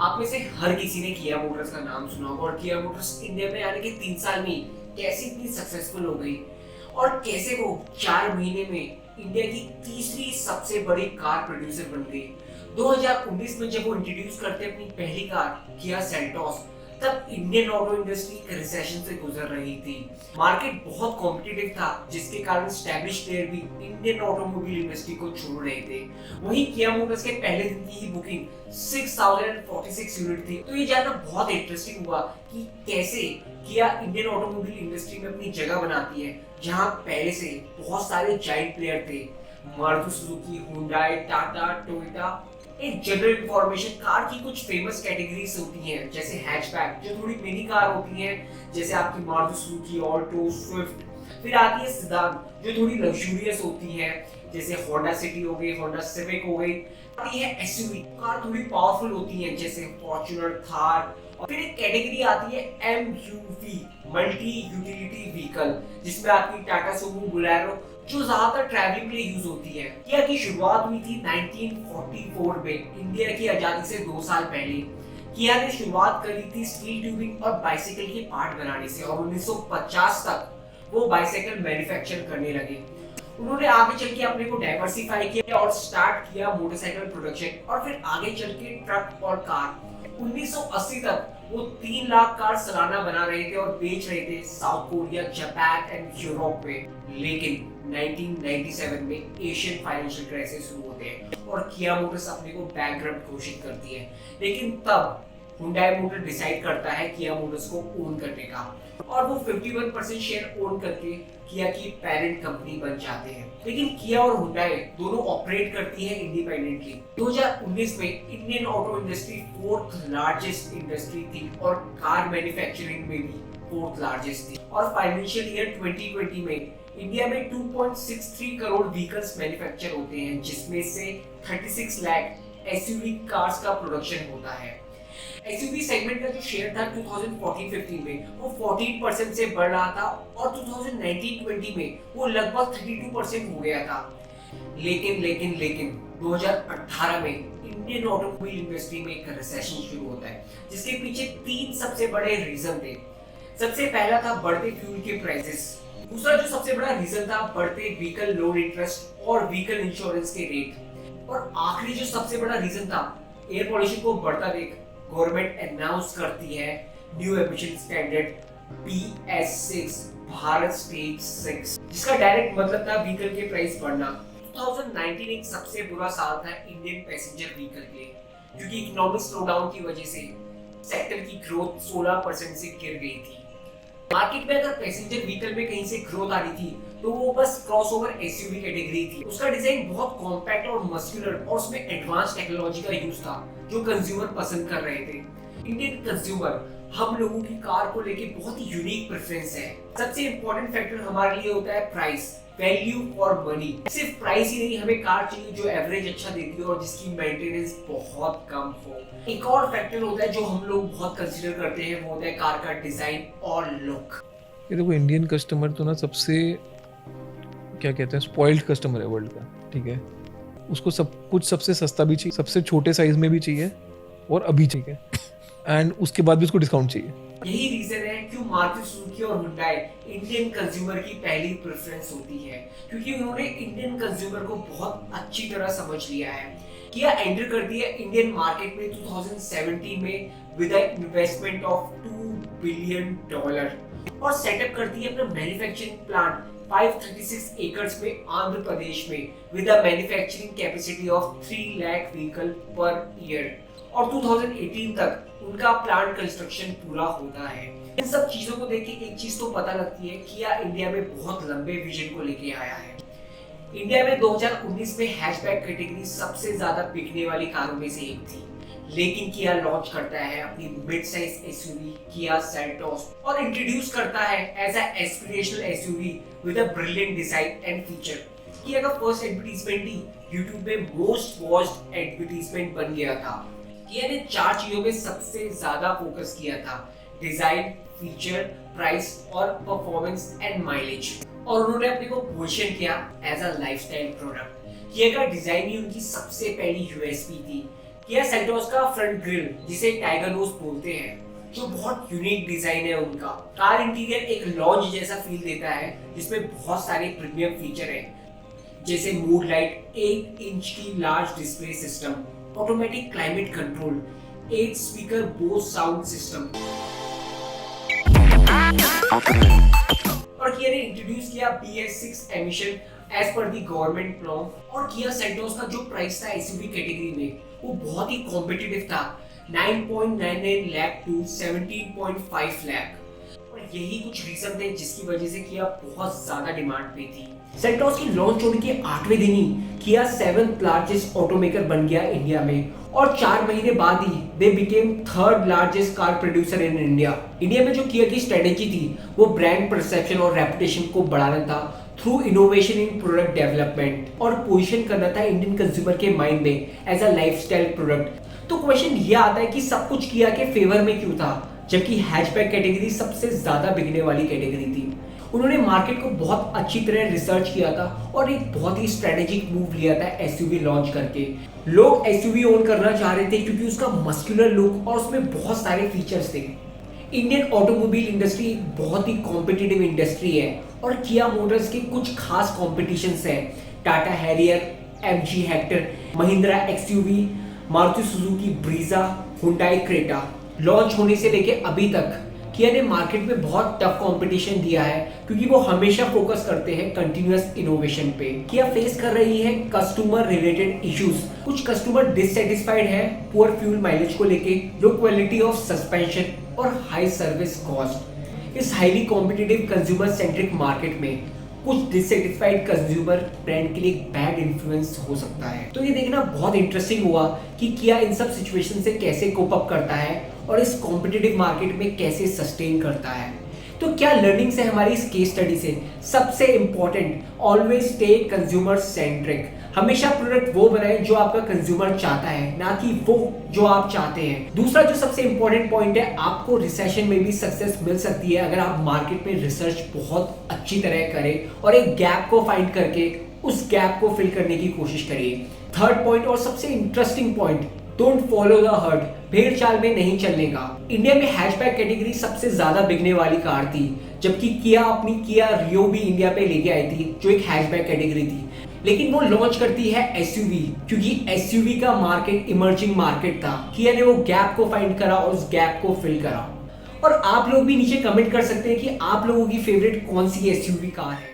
आप में से हर किसी ने किया मोटर्स का नाम सुना होगा और किया मोटर्स इंडिया में आने के 3 साल में कैसे इतनी सक्सेसफुल हो गई और कैसे वो 4 महीने में इंडिया की तीसरी सबसे बड़ी कार प्रोड्यूसर बन गई। 2019 में जब वो इंट्रोड्यूस करते अपनी पहली कार किया सेल्टोस, तब इंडियन ऑटो इंडस्ट्री एक रिसेशन से गुजर रही थी। मार्केट बहुत कॉम्पिटिटिव था, जिसके कारण एस्टैब्लिश प्लेयर भी इंडियन ऑटोमोबाइल इंडस्ट्री को छोड़ रहे थे। वहीं किया मोटर्स के पहले दिन की ही बुकिंग 6046 यूनिट थी। तो ये जानना बहुत इंटरेस्टिंग हुआ कि कैसे किया इंडियन ऑटोमोबाइल इंडस्ट्री में अपनी जगह बनाती है, जहां पहले से बहुत सारे जायंट प्लेयर थे, Maruti Suzuki, Hyundai, Tata, Toyota. एक जनरल इंफॉर्मेशन, कार की कुछ फेमस कैटेगरीज होती हैं, जैसे हैचबैक जो थोड़ी मिनी कार होती हैं, जैसे आपकी मारुति सुजुकी ऑल्टो, स्विफ्ट। फिर आती है सेडान जो थोड़ी लग्जूरियस होती है, जैसे होंडा सिटी हो गई, होंडा सिविक हो गई। आती है एसयूवी, कार थोड़ी पावरफुल होती है, जैसे फॉर्च्यूनर, थार। और फिर एक कैटेगरी आती है एमयूवी, मल्टी यूटिलिटी व्हीकल, जिसमें आपकी टाटा सुमो, बोलेरो, जो ज्यादातर ट्रैवलिंग के लिए यूज होती है। किया की शुरुआत हुई थी 1944 में, इंडिया की आजादी से 2 साल पहले। किया ने शुरुआत करी थी स्टील ट्यूबिंग और बाइसाइकिल के पार्ट बनाने से, और 1950 तक वो बाइसाइकिल मैन्युफैक्चर करने लगे। उन्होंने आगे चल के अपने को डाइवर्सिफाई किया और स्टार्ट किया मोटरसाइकिल प्रोडक्शन, और फिर आगे चल के ट्रक और कार। 1980 तक वो 3 लाख कार सालाना बना रहे थे और बेच रहे थे south Korea, Japan and Europe में। लेकिन 1997 में एशियन फाइनेंशियल क्राइसिस शुरू होते हैं और किया मोटर्स अपने को बैंकरप्ट घोषित करती है। लेकिन तब हुंडई मोटर डिसाइड करता है किया मोटर्स को ओन करने का, और वो 51% शेयर ओन करके किया की पेरेंट कंपनी बन जाते हैं। लेकिन किया और हुंडई दोनों ऑपरेट करती है इंडिपेंडेंटली। 2019 में Indian auto industry 4th largest industry थी और कार मैन्युफैक्चरिंग में भी 4th लार्जेस्ट थी। और फाइनेंशियल ईयर 2020 में इंडिया में 2.63 करोड़ व्हीकल्स मैन्युफैक्चर होते हैं, जिसमें से 36 लाख एसयूवी कार्स का प्रोडक्शन होता है। एसयूवी सेगमेंट का जो शेयर था 2014-15 में वो 14% से बढ़ रहा था, और 2019-20 में वो लगभग 32% हो गया था। लेकिन 2018 में इंडियन ऑटोमोबाइल इंडस्ट्री में एक रिसेशन शुरू होता है, जिसके पीछे 3 सबसे बड़े रीजन थे। सबसे पहला था बढ़ते फ्यूल के प्राइसेस। दूसरा जो सबसे बड़ा रीजन था, बढ़ते व्हीकल लोन इंटरेस्ट और व्हीकल इंश्योरेंस के रेट। और आखिरी जो सबसे बड़ा रीजन था, एयर पॉल्यूशन को बढ़ता देख गवर्नमेंट अनाउंस करती है new emission standard BS6, Bharat stage 6, जिसका डायरेक्ट मतलब था व्हीकल के प्राइस बढ़ना। 2019 एक सबसे बुरा साल था इंडियन पैसेंजर व्हीकल के लिए, क्योंकि इकोनॉमिक स्लोडाउन की वजह से सेक्टर की ग्रोथ 16% से गिर गई थी। मार्केट में अगर पैसेंजर व्हीकल में कहीं से ग्रोथ आ रही थी तो वो बस क्रॉसओवर एसयूवी कैटेगरी थी। उसका डिजाइन बहुत कॉम्पैक्ट और मस्कुलर, और उसमें एडवांस टेक्नोलॉजी का यूज था जो कंज्यूमर पसंद कर रहे थे। इंडियन कंज्यूमर, हम लोगों की कार को लेके बहुत ही यूनिक प्रेफरेंस है। सबसे इंपॉर्टेंट फैक्टर हमारे लिए होता है प्राइस, वैल्यू और मनी। सिर्फ प्राइस ही नहीं, हमें कार चाहिए जो एवरेज अच्छा देती हो और जिसकी मेंटेनेंस बहुत कम हो। एक और फैक्टर होता है जो हम लोग बहुत कंसीडर करते हैं, वो होता है कार का डिजाइन और लुक। ये देखो, इंडियन कस्टमर तो ना सबसे क्या कहते हैं, स्पॉइल्ड कस्टमर है वर्ल्ड का। ठीक है, उसको सब कुछ सबसे सस्ता भी चाहिए, सबसे छोटे साइज में भी चाहिए, और अभी चाहिए, एंड उसके बाद भी उसको डिस्काउंट चाहिए। यही रीजन है क्यों मारुति सुजुकी और हुंडई इंडियन कंज्यूमर की पहली प्रेफरेंस होती है, क्योंकि उन्होंने इंडियन कंज्यूमर को बहुत अच्छी तरह समझ लिया है। किया एंटर करती है इंडियन मार्केट में 2017 में with an investment of $2 billion, और सेटअप करती है अपना मैन्युफैक्चरिंग प्लांट 536 एकर्स में आंध्र प्रदेश में with a manufacturing capacity of 3 lakh vehicle per year. और 2018 तक उनका प्लांट कंस्ट्रक्शन पूरा होता है। इन सब चीजों को देख के एक चीज तो पता लगती है, किया इंडिया में बहुत लंबे विजन को लेके आया है। इंडिया में 2019 में हैचबैक कैटेगरी सबसे ज्यादा बिकने वाली कारों में से एक थी, लेकिन किया लॉन्च करता है अपनी mid size SUV Kia Seltos, और इंट्रोड्यूस करता है as a aspirational SUV with a brilliant design and feature. Kia का फर्स्ट एडवर्टाइजमेंट ही यूट्यूब में मोस्ट वॉच्ड एडवर्टाइजमेंट बन गया था। किया ने 4 चीजों में सबसे ज्यादा फोकस किया था, डिजाइन, फीचर, प्राइस और परफॉर्मेंस एंड माइलेज। और उन्होंने अपने को पोजीशन किया एज अ लाइफस्टाइल प्रोडक्ट। किया का डिजाइन ही उनकी सबसे पहली यूएसपी थी। किया सेल्टोस का फ्रंट ग्रिल, जिसे टाइगर नोज बोलते हैं, जो बहुत यूनिक डिजाइन है उनका। कार इंटीरियर एक लॉन्ज जैसा फील देता है, जिसमें बहुत सारे प्रीमियम फीचर हैं, जैसे मूड लाइट, 8 इंच की large display system, automatic climate control, 8 speaker Bose sound system. और किया ने इंट्रोड्यूस किया BS6 emission as per the government norm. और किया सेल्टोस का जो प्राइस था एसयूवी कैटेगरी में, वो बहुत ही कॉम्पिटिटिव था, 9.99 लाख टू 17.5 लाख। और यही कुछ रीजन थे जिसकी वजह से किया बहुत ज्यादा डिमांड पे थी। सेल्टोस की लॉन्च होने के 8वें दिन ही किया 7th लार्जेस्ट ऑटोमेकर बन गया इंडिया में, और 4 महीने बाद ही they became 3rd largest car producer in India. India में जो किया की स्ट्रेटेजी थी वो ब्रांड परसेप्शन और रेपुटेशन को बढ़ाना था through innovation in product development, और पोजीशन करना था इंडियन कंज्यूमर के माइंड में एज अ लाइफस्टाइल प्रोडक्ट। तो क्वेश्चन ये आता है कि सब कुछ किया के फेवर में क्यों था, जबकि हैचबैक कैटेगरी सबसे ज्यादा बिकने वाली कैटेगरी थी। उन्होंने मार्केट को बहुत अच्छी तरह रिसर्च किया था और एक बहुत ही स्ट्रेटेजिक मूव लिया था एसयूवी लॉन्च करके। लोग एसयूवी ओन करना चाह रहे थे क्योंकि उसका मस्कुलर लुक और उसमें बहुत सारे फीचर्स थे। इंडियन ऑटोमोबाइल इंडस्ट्री एक बहुत ही कॉम्पिटिटिव इंडस्ट्री है, और किया मोटर्स के कुछ खास कॉम्पिटिशन्स हैं, Tata Harrier, MG Hector, Mahindra XUV, Maruti Suzuki Brezza, Hyundai Creta. Launch होने से लेके अभी तक किया ने मार्केट में बहुत टफ कंपटीशन दिया है, क्योंकि वो हमेशा फोकस करते हैं कंटिन्यूअस इनोवेशन पे। किया फेस कर रही है कस्टमर रिलेटेड इश्यूज। कुछ कस्टमर डिससेटिस्फाइड है पुअर फ्यूल माइलेज को लेके, लो क्वालिटी ऑफ सस्पेंशन और हाई सर्विस कॉस्ट। इस highly competitive consumer centric market में कुछ डिससेटिस्फाइड कंज्यूमर ब्रांड के लिए बैड इन्फ्लुएंस हो सकता है। तो ये देखना बहुत इंटरेस्टिंग हुआ कि किया इन सब सिचुएशन से कैसे कोप अप करता है और इस कॉम्पिटिटिव मार्केट में कैसे सस्टेन करता है। तो क्या लर्निंग्स है हमारी इस केस स्टडी से? सबसे important, always stay consumer centric. हमेशा प्रोडक्ट वो बनाए जो आपका कंज्यूमर चाहता है, ना कि वो जो आप चाहते हैं। दूसरा जो सबसे इंपॉर्टेंट पॉइंट है, आपको रिसेशन में भी सक्सेस मिल सकती है अगर आप मार्केट में रिसर्च बहुत अच्छी तरह करें और एक गैप को फाइंड करके उस गैप को फिल करने की कोशिश करिए। थर्ड पॉइंट और सबसे interesting point, don't follow the heard. भेड़ चाल में नहीं चलने का। इंडिया में हैचबैक कैटेगरी सबसे ज्यादा बिकने वाली कार थी, जबकि किया अपनी किया रियो भी इंडिया पे लेके आई थी, जो एक हैचबैक कैटेगरी थी। लेकिन वो लॉन्च करती है एसयूवी, क्योंकि एसयूवी का मार्केट इमर्जिंग मार्केट था। किया ने वो गैप को फाइंड करा और उस गैप को फिल करा। और आप लोग भी नीचे कमेंट कर सकते हैं कि आप लोगों की फेवरेट कौन सी एसयूवी कार है।